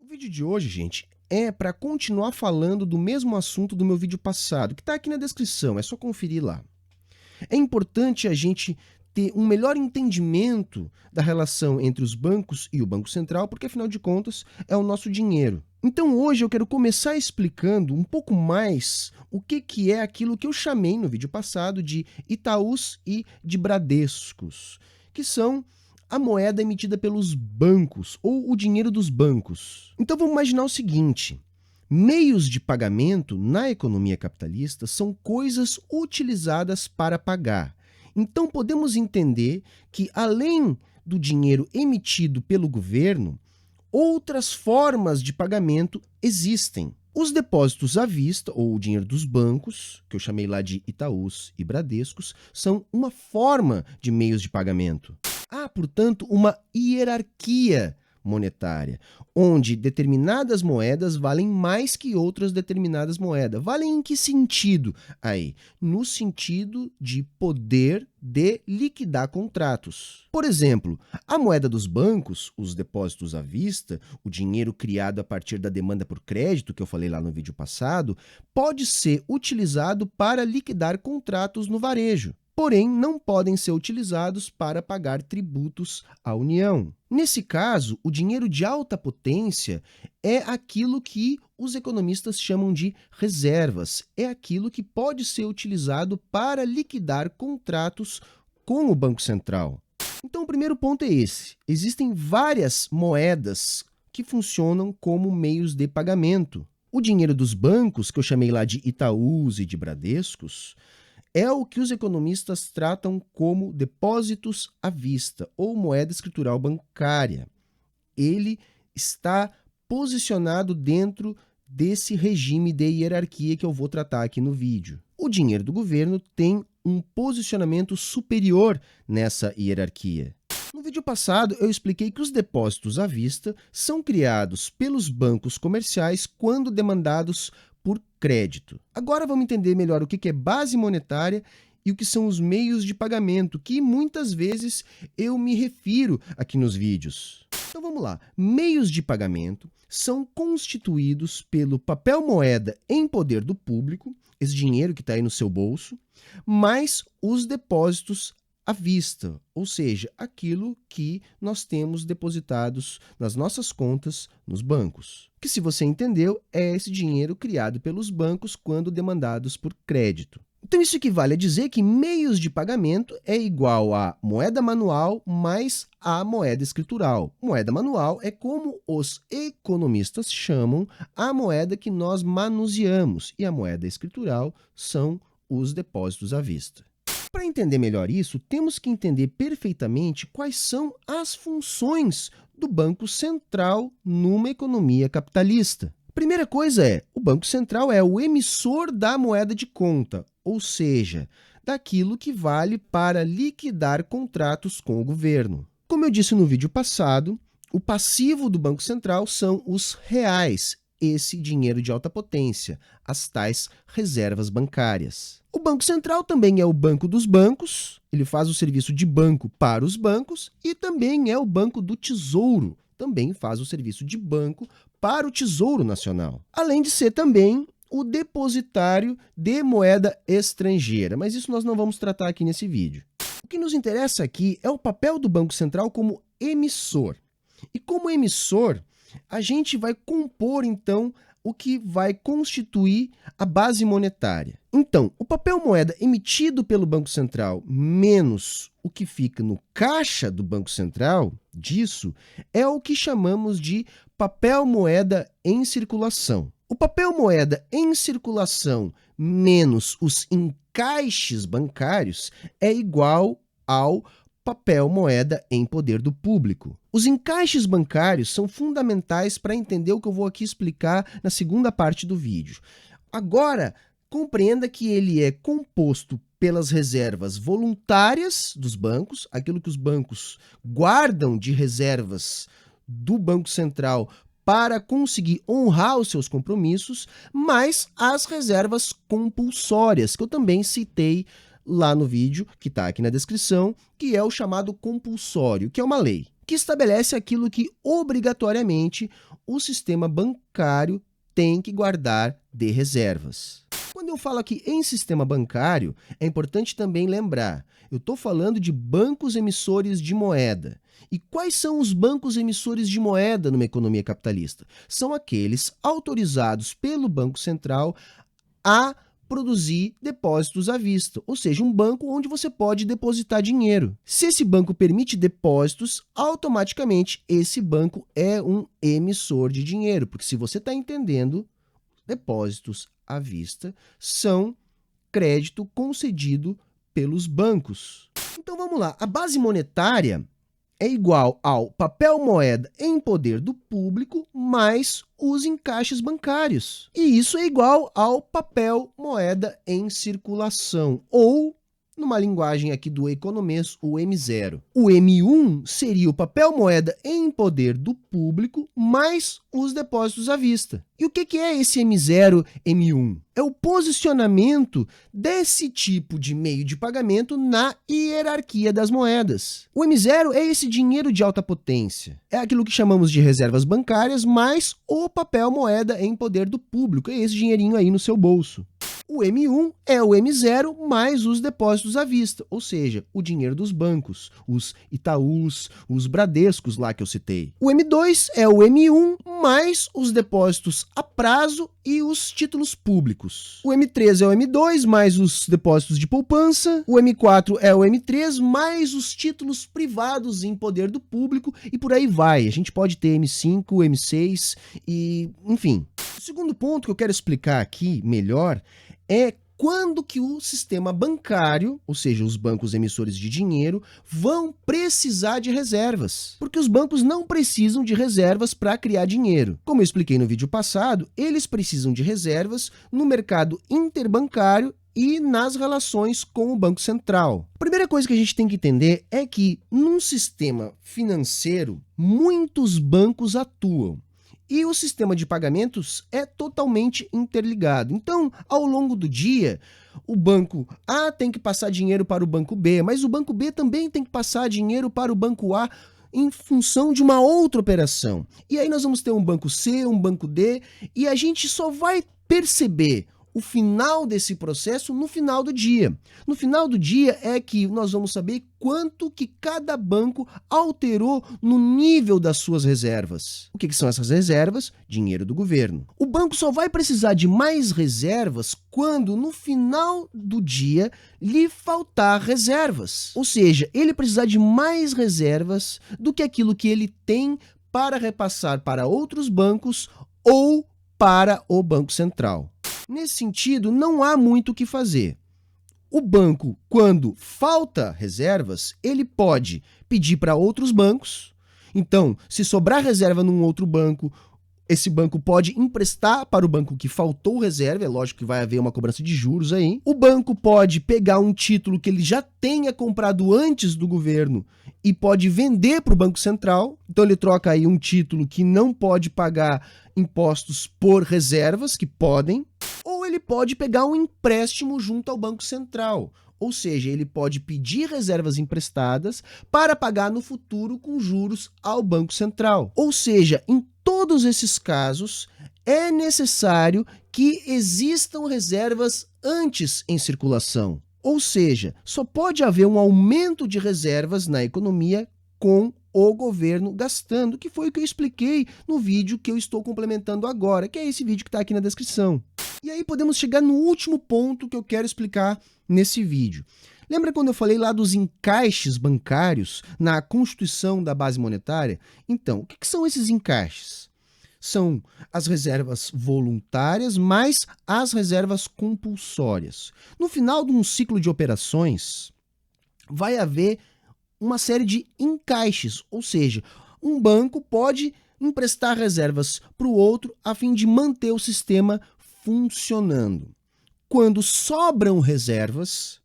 O vídeo de hoje, gente, é para continuar falando do mesmo assunto do meu vídeo passado, que está aqui na descrição, é só conferir lá. É importante a gente ter um melhor entendimento da relação entre os bancos e o Banco Central, porque afinal de contas é o nosso dinheiro. Então hoje eu quero começar explicando um pouco mais o que é aquilo que eu chamei no vídeo passado de Itaús e de Bradescos, que são a moeda emitida pelos bancos, ou o dinheiro dos bancos. Então vamos imaginar o seguinte: meios de pagamento na economia capitalista são coisas utilizadas para pagar. Então podemos entender que, além do dinheiro emitido pelo governo, outras formas de pagamento existem. Os depósitos à vista, ou o dinheiro dos bancos, que eu chamei lá de Itaús e Bradescos, são uma forma de meios de pagamento. Há, portanto, uma hierarquia monetária, onde determinadas moedas valem mais que outras determinadas moedas. Valem em que sentido? Aí, no sentido de poder de liquidar contratos. Por exemplo, a moeda dos bancos, os depósitos à vista, o dinheiro criado a partir da demanda por crédito, que eu falei lá no vídeo passado, pode ser utilizado para liquidar contratos no varejo. Porém, não podem ser utilizados para pagar tributos à União. Nesse caso, o dinheiro de alta potência é aquilo que os economistas chamam de reservas. É aquilo que pode ser utilizado para liquidar contratos com o Banco Central. Então, o primeiro ponto é esse. Existem várias moedas que funcionam como meios de pagamento. O dinheiro dos bancos, que eu chamei lá de Itaús e de Bradescos, é o que os economistas tratam como depósitos à vista, ou moeda escritural bancária. Ele está posicionado dentro desse regime de hierarquia que eu vou tratar aqui no vídeo. O dinheiro do governo tem um posicionamento superior nessa hierarquia. No vídeo passado, eu expliquei que os depósitos à vista são criados pelos bancos comerciais quando demandados por crédito. Agora vamos entender melhor o que é base monetária e o que são os meios de pagamento, que muitas vezes eu me refiro aqui nos vídeos. Então vamos lá. Meios de pagamento são constituídos pelo papel moeda em poder do público, esse dinheiro que está aí no seu bolso, mais os depósitos à vista, ou seja, aquilo que nós temos depositados nas nossas contas nos bancos. Que, se você entendeu, é esse dinheiro criado pelos bancos quando demandados por crédito. Então isso equivale a dizer que meios de pagamento é igual a moeda manual mais a moeda escritural. Moeda manual é como os economistas chamam a moeda que nós manuseamos, e a moeda escritural são os depósitos à vista. Para entender melhor isso, temos que entender perfeitamente quais são as funções do Banco Central numa economia capitalista. Primeira coisa é, o Banco Central é o emissor da moeda de conta, ou seja, daquilo que vale para liquidar contratos com o governo. Como eu disse no vídeo passado, o passivo do Banco Central são os reais, esse dinheiro de alta potência, as tais reservas bancárias. O Banco Central também é o banco dos bancos, ele faz o serviço de banco para os bancos, e também é o Banco do Tesouro, também faz o serviço de banco para o Tesouro Nacional. Além de ser também o depositário de moeda estrangeira, mas isso nós não vamos tratar aqui nesse vídeo. O que nos interessa aqui é o papel do Banco Central como emissor. E como emissor, a gente vai compor, então, o que vai constituir a base monetária. Então, o papel moeda emitido pelo Banco Central menos o que fica no caixa do Banco Central, disso, é o que chamamos de papel moeda em circulação. O papel moeda em circulação menos os encaixes bancários é igual ao papel moeda em poder do público. Os encaixes bancários são fundamentais para entender o que eu vou aqui explicar na segunda parte do vídeo. Agora, compreenda que ele é composto pelas reservas voluntárias dos bancos, aquilo que os bancos guardam de reservas do Banco Central para conseguir honrar os seus compromissos, mais as reservas compulsórias, que eu também citei lá no vídeo, que está aqui na descrição, que é o chamado compulsório, que é uma lei que estabelece aquilo que obrigatoriamente o sistema bancário tem que guardar de reservas. Quando eu falo aqui em sistema bancário, é importante também lembrar, eu estou falando de bancos emissores de moeda. E quais são os bancos emissores de moeda numa economia capitalista? São aqueles autorizados pelo Banco Central a produzir depósitos à vista, ou seja, um banco onde você pode depositar dinheiro. Se esse banco permite depósitos, automaticamente esse banco é um emissor de dinheiro, porque se você está entendendo, depósitos à vista são crédito concedido pelos bancos. Então vamos lá, a base monetária é igual ao papel moeda em poder do público mais os encaixes bancários. E isso é igual ao papel moeda em circulação, ou, numa linguagem aqui do economês, o M0. O M1 seria o papel moeda em poder do público mais os depósitos à vista. E o que é esse M0, M1? É o posicionamento desse tipo de meio de pagamento na hierarquia das moedas. O M0 é esse dinheiro de alta potência. É aquilo que chamamos de reservas bancárias mais o papel moeda em poder do público. É esse dinheirinho aí no seu bolso. O M1 é o M0 mais os depósitos à vista, ou seja, o dinheiro dos bancos, os Itaús, os Bradescos lá que eu citei. O M2 é o M1 mais os depósitos a prazo e os títulos públicos. O M3 é o M2 mais os depósitos de poupança. O M4 é o M3 mais os títulos privados em poder do público e por aí vai. A gente pode ter M5, M6 e enfim. O segundo ponto que eu quero explicar aqui melhor é quando que o sistema bancário, ou seja, os bancos emissores de dinheiro, vão precisar de reservas. Porque os bancos não precisam de reservas para criar dinheiro. Como eu expliquei no vídeo passado, eles precisam de reservas no mercado interbancário e nas relações com o Banco Central. A primeira coisa que a gente tem que entender é que, num sistema financeiro, muitos bancos atuam. E o sistema de pagamentos é totalmente interligado. Então, ao longo do dia, o banco A tem que passar dinheiro para o banco B, mas o banco B também tem que passar dinheiro para o banco A em função de uma outra operação. E aí nós vamos ter um banco C, um banco D, e a gente só vai perceber o final desse processo no final do dia. No final do dia é que nós vamos saber quanto que cada banco alterou no nível das suas reservas. O que são essas reservas? Dinheiro do governo. O banco só vai precisar de mais reservas quando, no final do dia, lhe faltar reservas. Ou seja, ele precisar de mais reservas do que aquilo que ele tem para repassar para outros bancos ou para o Banco Central. Nesse sentido, não há muito o que fazer. O banco, quando falta reservas, ele pode pedir para outros bancos. Então, se sobrar reserva num outro banco, esse banco pode emprestar para o banco que faltou reserva, é lógico que vai haver uma cobrança de juros aí. O banco pode pegar um título que ele já tenha comprado antes do governo e pode vender para o Banco Central. Então ele troca aí um título que não pode pagar impostos por reservas, que podem, ou ele pode pegar um empréstimo junto ao Banco Central. Ou seja, ele pode pedir reservas emprestadas para pagar no futuro com juros ao Banco Central. Ou seja, em todos esses casos, é necessário que existam reservas antes em circulação. Ou seja, só pode haver um aumento de reservas na economia com o governo gastando, que foi o que eu expliquei no vídeo que eu estou complementando agora, que é esse vídeo que está aqui na descrição. E aí podemos chegar no último ponto que eu quero explicar nesse vídeo. Lembra quando eu falei lá dos encaixes bancários na constituição da base monetária? Então, o que são esses encaixes? São as reservas voluntárias mais as reservas compulsórias. No final de um ciclo de operações, vai haver uma série de encaixes, ou seja, um banco pode emprestar reservas para o outro a fim de manter o sistema funcionando. Quando sobram reservas,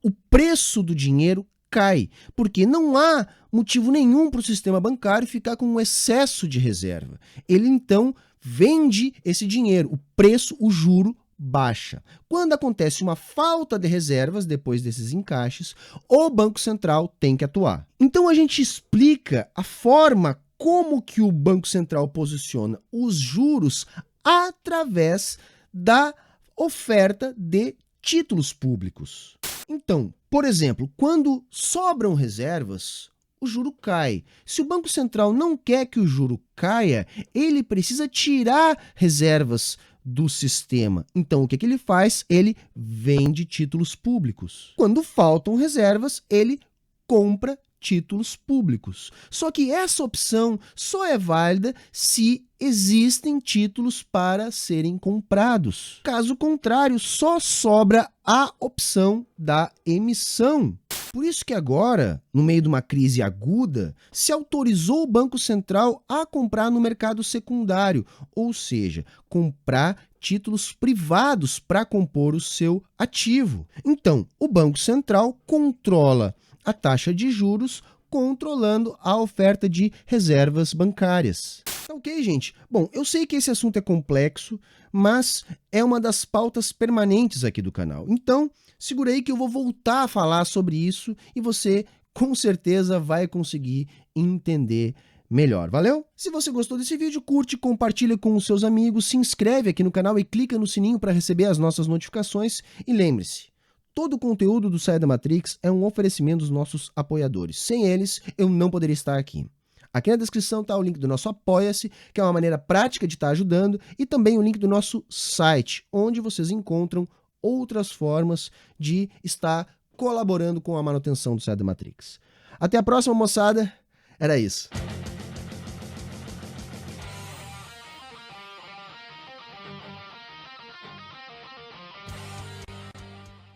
o preço do dinheiro cai, porque não há motivo nenhum para o sistema bancário ficar com um excesso de reserva. Ele então vende esse dinheiro, o preço, o juro baixa. Quando acontece uma falta de reservas depois desses encaixes, o Banco Central tem que atuar. Então a gente explica a forma como que o Banco Central posiciona os juros através da oferta de títulos públicos. Então, por exemplo, quando sobram reservas, o juro cai. Se o Banco Central não quer que o juro caia, ele precisa tirar reservas do sistema. Então, o que ele faz? Ele vende títulos públicos. Quando faltam reservas, ele compra títulos públicos. Só que essa opção só é válida se existem títulos para serem comprados. Caso contrário, só sobra a opção da emissão. Por isso que agora, no meio de uma crise aguda, se autorizou o Banco Central a comprar no mercado secundário, ou seja, comprar títulos privados para compor o seu ativo. Então, o Banco Central controla a taxa de juros, controlando a oferta de reservas bancárias. Tá ok, gente? Bom, eu sei que esse assunto é complexo, mas é uma das pautas permanentes aqui do canal. Então, segura aí que eu vou voltar a falar sobre isso e você, com certeza, vai conseguir entender melhor. Valeu? Se você gostou desse vídeo, curte, compartilha com os seus amigos, se inscreve aqui no canal e clica no sininho para receber as nossas notificações. E lembre-se, todo o conteúdo do Saia da Matrix é um oferecimento dos nossos apoiadores. Sem eles, eu não poderia estar aqui. Aqui na descrição está o link do nosso Apoia-se, que é uma maneira prática de estar ajudando, e também o link do nosso site, onde vocês encontram outras formas de estar colaborando com a manutenção do Saia da Matrix. Até a próxima, moçada. Era isso.